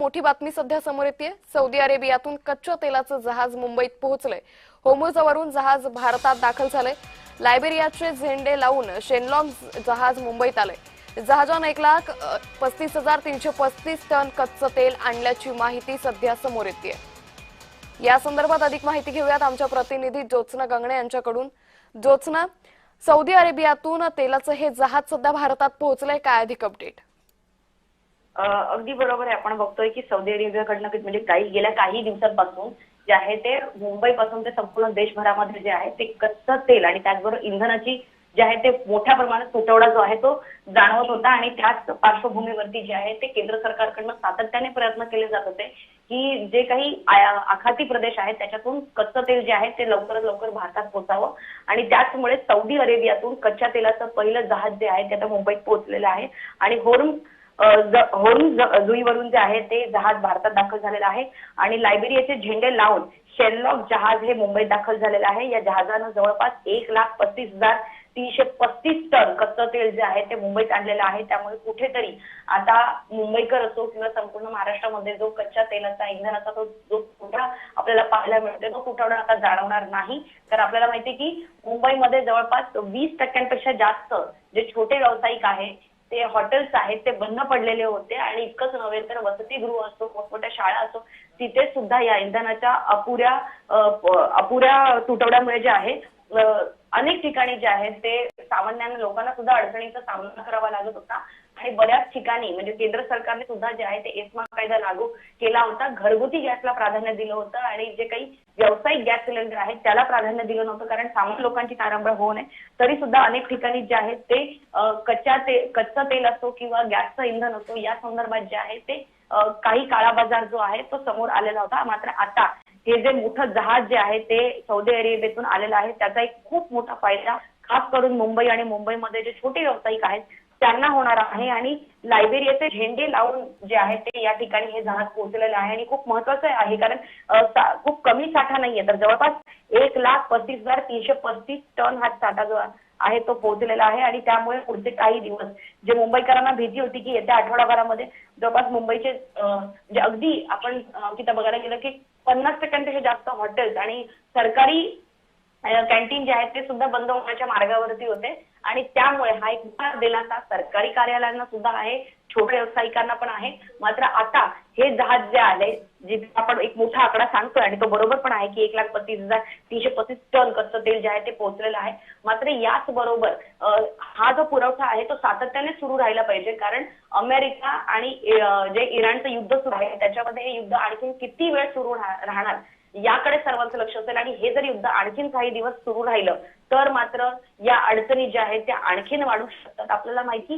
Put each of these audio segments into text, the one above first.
मोठी बातमी सध्या समोर येते। सौदी अरेबियातून कच्च्या तेलाचं जहाज मुंबईत पोहोचलंय। होर्मुझवरून जहाज भारतात दाखल झालंय। लायबेरियाचे झेंडे लावून शेनलॉंग जहाज मुंबईत आलंय। जहाजानं 1,35,335 टन कच्चं तेल आणल्याची माहिती सध्या समोर येते। या संदर्भात अधिक माहिती घेऊयात आमच्या प्रतिनिधी ज्योत्स्ना गंगणे यांच्याकडून। ज्योत्स्ना, सौदी अरेबियातून तेलाचं हे जहाज सध्या भारतात पोहोचलंय, काय अधिक अपडेट? अगदी बरोबर आहे। आपण बघतोय की सौदी अरेबियाकडनं म्हणजे गेल्या काही दिवसांपासून जे आहे ते मुंबईपासून ते संपूर्ण देशभरामध्ये जे आहे ते कच्चं तेल आणि त्याचबरोबर इंधनाची जे आहे ते मोठ्या प्रमाणात तुटवडा जो आहे तो जाणवत होता आणि त्याच पार्श्वभूमीवरती जे आहे ते केंद्र सरकारकडनं सातत्याने प्रयत्न केले जात होते की जे काही आखाती प्रदेश आहेत त्याच्यातून कच्चं तेल जे आहे ते लवकरात लवकर भारतात पोहोचावं आणि त्याचमुळे सौदी अरेबियातून कच्च्या तेलाचं पहिलं जहाज जे आहे ते आता मुंबईत पोहोचलेलं आहे आणि होर्मुझवरून जे आहे ते जहाज भारतात दाखल झालेलं आहे आणि लायबेरियाचे झेंडे लावून शेनलॉंग जहाज हे मुंबईत दाखल झालेलं आहे। या जहाजानं जवळपास 1,35,335 टन कच्चं तेल जे आहे ते मुंबईत आणलेलं आहे। त्यामुळे कुठेतरी आता मुंबईकर असो किंवा संपूर्ण महाराष्ट्रामध्ये जो कच्च्या तेलाचा इंधनाचा जो तुटवडा आपल्याला पाहायला मिळतो तो तुटवडा आता जाणवणार नाही। तर आपल्याला माहिती की मुंबईमध्ये जवळपास 20% जास्त जे छोटे व्यावसायिक आहेत ते हॉटेल्स आहेत ते बंद पडलेले होते आणि इतकंच नव्हे तर वसतिगृह असो मोठमोठ्या शाळा असो तिथे सुद्धा या इंधनाच्या अपुऱ्या तुटवड्यामुळे जे आहे अनेक ठिकाणी जे आहेत ते सामान्य लोकांना सुद्धा अडचणीचा सामना करावा लागत होता आणि बऱ्याच ठिकाणी म्हणजे केंद्र सरकारने सुद्धा जे आहे ते एस्मा कायदा लागू केला होता। घरगुती गॅसला प्राधान्य दिलं होतं आणि जे काही व्यावसायिक गॅस सिलेंडर आहेत त्याला प्राधान्य दिलं नव्हतं कारण सामान्य लोकांची तारांबळ होऊ नये। तरी सुद्धा अनेक ठिकाणी जे आहेत ते कच्चं तेल असो किंवा गॅसचं इंधन असो या संदर्भात जे आहे ते काही काळा बाजार जो आहे तो समोर आलेला होता। मात्र आता हे जे मोठं जहाज जे आहे ते सौदी अरेबियातून आलेलं आहे त्याचा एक खूप मोठा फायदा खास करून मुंबई आणि मुंबईमध्ये जे छोटे व्यावसायिक आहेत त्यांना होणार आहे आणि लायबेरियाचे झेंडे लावून जे आहे ते या ठिकाणी हे जहाज पोहोचलेलं आहे आणि खूप महत्वाचं आहे कारण खूप कमी साठा नाहीये तर जवळपास 1,35,335 टन हा साठा जो आहे तो पोहोचलेला आहे आणि त्यामुळे पुढचे काही दिवस जे मुंबईकरांना भीती होती की येत्या आठवडाभरामध्ये जवळपास मुंबईचे म्हणजे अगदी आपण तिथं बघायला गेलं की 50% जास्त हॉटेल्स आणि सरकारी कॅन्टीन जे आहेत ते सुद्धा बंद होण्याच्या मार्गावरती होते आणि त्यामुळे हा एक मोठा दिलासा सरकारी कार्यालयांना सुद्धा आहे, छोट्या व्यावसायिकांना पण आहे। मात्र आता हे जहाज जे आले जे आपण एक मोठा आकडा सांगतोय आणि तो बरोबर पण आहे की 1,35,335 टन कच्चं तेल जे आहे ते पोहोचलेलं आहे। मात्र याच बरोबर हा जो पुरवठा आहे तो सातत्याने सुरू राहिला पाहिजे कारण अमेरिका आणि जे इराणचं युद्ध सुरू आहे त्याच्यामध्ये हे युद्ध आणखी किती वेळ सुरू राहणार याकडे सर्वांचं लक्ष असेल आणि हे जर युद्ध आणखीन काही दिवस सुरू राहिलं तर मात्र या अडचणी ज्या आहेत त्या आणखीन वाढू शकतात। आपल्याला माहिती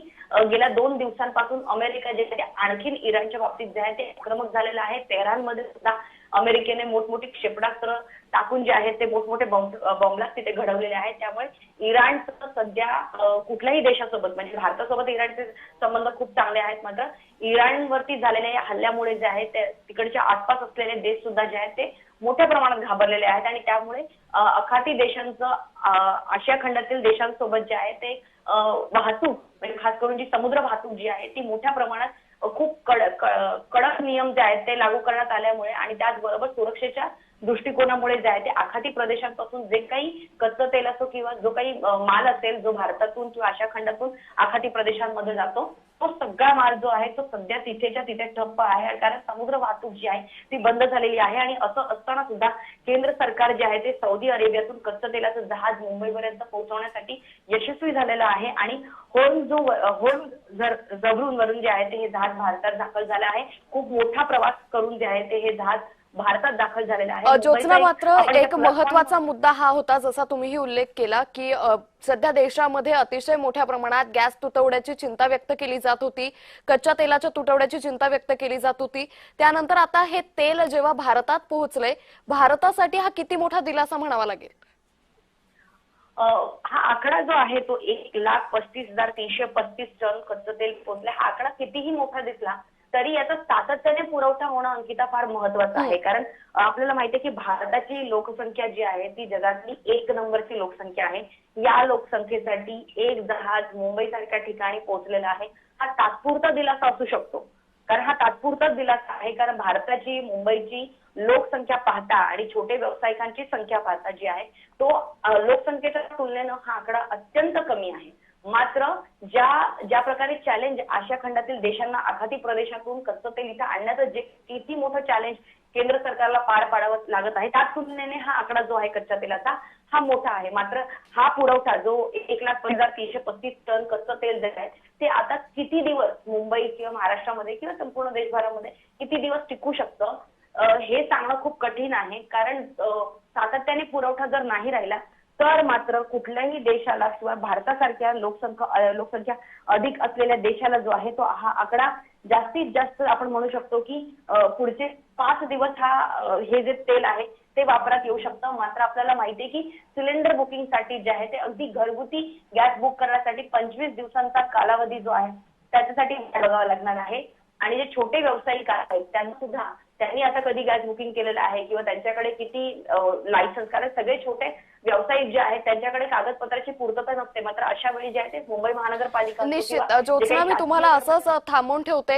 गेल्या 2 दिवसांपासून अमेरिका जे आहे आणखीन इराणच्या बाबतीत जे आहे ते आक्रमक झालेलं आहे। तेहरानमध्ये सुद्धा अमेरिकेने मोठमोठी क्षेपणास्त्र टाकून जे आहेत ते मोठमोठे बॉम्बलास्ट तिथे घडवलेले आहेत। त्यामुळे इराणचं सध्या कुठल्याही देशासोबत म्हणजे भारतासोबत इराणचे संबंध खूप चांगले आहेत। मात्र इराणवरती झालेल्या या हल्ल्यामुळे जे आहे ते तिकडच्या आसपास असलेले देश सुद्धा जे आहेत ते मोठ्या प्रमाणात घाबरलेले आहेत आणि त्यामुळे आखाती देशांचं आशिया खंडातील देशांसोबत जे आहे ते वाहतूक म्हणजे खास करून जी समुद्र वाहतूक जी आहे ती मोठ्या प्रमाणात खूप कडक नियम जे आहेत ते लागू करण्यात आल्यामुळे आणि त्याचबरोबर सुरक्षेच्या दृष्टिकोनामुळे जे आहे ते आखाती प्रदेशांपासून जे काही कच्चं तेल असो किंवा जो काही माल असेल जो भारतातून किंवा आशिया खंडातून आखाती प्रदेशांमध्ये जातो तो सगळा माल जो आहे तो सध्या तिथेच्या तिथे ठप्प आहे कारण समुद्र वाहतूक जी आहे ती बंद झालेली आहे आणि असं असताना सुद्धा केंद्र सरकार जे आहे ते सौदी अरेबियातून कच्चं तेलाचं जहाज मुंबईपर्यंत पोहोचवण्यासाठी यशस्वी झालेलं आहे आणि होर्मुझवरून जे आहे ते हे जहाज भारतात दाखल झालं आहे। खूप मोठा प्रवास करून जे आहे ते हे जहाज भारतात दाखल झालेला आहे। ज्योत्स्ना, मात्र एक महत्त्वाचा मुद्दा हा होता जसा तुम्हीही उल्लेख केला की सध्या देशामध्ये अतिशय मोठ्या प्रमाणात गॅस तुटवड्याची चिंता व्यक्त केली जात होती, कच्च्या तेलाच्या तुटवड्याची चिंता व्यक्त केली जात होती। त्यानंतर आता हे तेल जेव्हा भारतात पोहोचलंय भारतासाठी हा किती मोठा दिलासा म्हणावा लागेल? हा आकडा जो आहे तो 1,35,335 टन कच्चं तेल पोहोचले। हा आकडा कितीही मोठा दिसला तरी याचा सातत्याने पुरवठा होणं अंकिता फार महत्वाचं आहे कारण आपल्याला माहिती आहे की भारताची लोकसंख्या जी आहे ती जगातली 1 नंबरची लोकसंख्या आहे। या लोकसंख्येसाठी एक जहाज मुंबई सारख्या ठिकाणी पोहोचलेला आहे हा तात्पुरता दिलासा असू शकतो कारण हा तात्पुरताच दिलासा आहे, कारण भारताची मुंबईची लोकसंख्या पाहता आणि छोटे व्यावसायिकांची संख्या पाहता जी आहे तो लोकसंख्येच्या तुलनेनं हा आकडा अत्यंत कमी आहे. मात्र ज्या प्रकारे चॅलेंज आशिया खंडातील देशांना आखाती प्रदेशातून कच्चं तेल इथं आणण्याचं जे किती मोठं चॅलेंज केंद्र सरकारला पार पाडावं लागत आहे, त्या तुलनेने हा आकडा जो आहे कच्च्या तेलाचा हा मोठा आहे. मात्र हा पुरवठा जो 1,50,335 टन कच्चं तेल जे आहे ते आता किती दिवस मुंबई किंवा महाराष्ट्रामध्ये किंवा संपूर्ण देशभरामध्ये किती दिवस टिकू शकतं हे सांगणं खूप कठीण आहे. कारण सातत्याने पुरवठा जर नाही राहिला तर मात्र कुठल्याही देशाला किंवा भारतासारख्या लोकसंख्या अधिक असलेल्या देशाला जो आहे तो हा आकडा जास्तीत जास्त आपण म्हणू शकतो की पुढचे 5 दिवस हे जे तेल आहे ते वापरात येऊ शकतं. मात्र आपल्याला माहिती आहे की सिलेंडर बुकिंगसाठी जे आहे ते अगदी घरगुती गॅस बुक करण्यासाठी 25 दिवसांचा कालावधी जो आहे त्याच्यासाठी वाट बघावा लागणार आहे. आणि जे छोटे व्यावसायिक आहेत त्यांनी आता कधी गॅस बुकिंग केलेलं आहे किंवा त्यांच्याकडे किती लायसन्स, कारण सगळे छोटे व्यावसायिक जे आहेत त्यांच्याकडे कागदपत्राची पूर्तता नसते. मात्र अशा वेळी जे आहे ते मुंबई महानगरपालिका निश्चित ज्योत्स्ना, मी तुम्हाला असंच थांबवून ठेवते.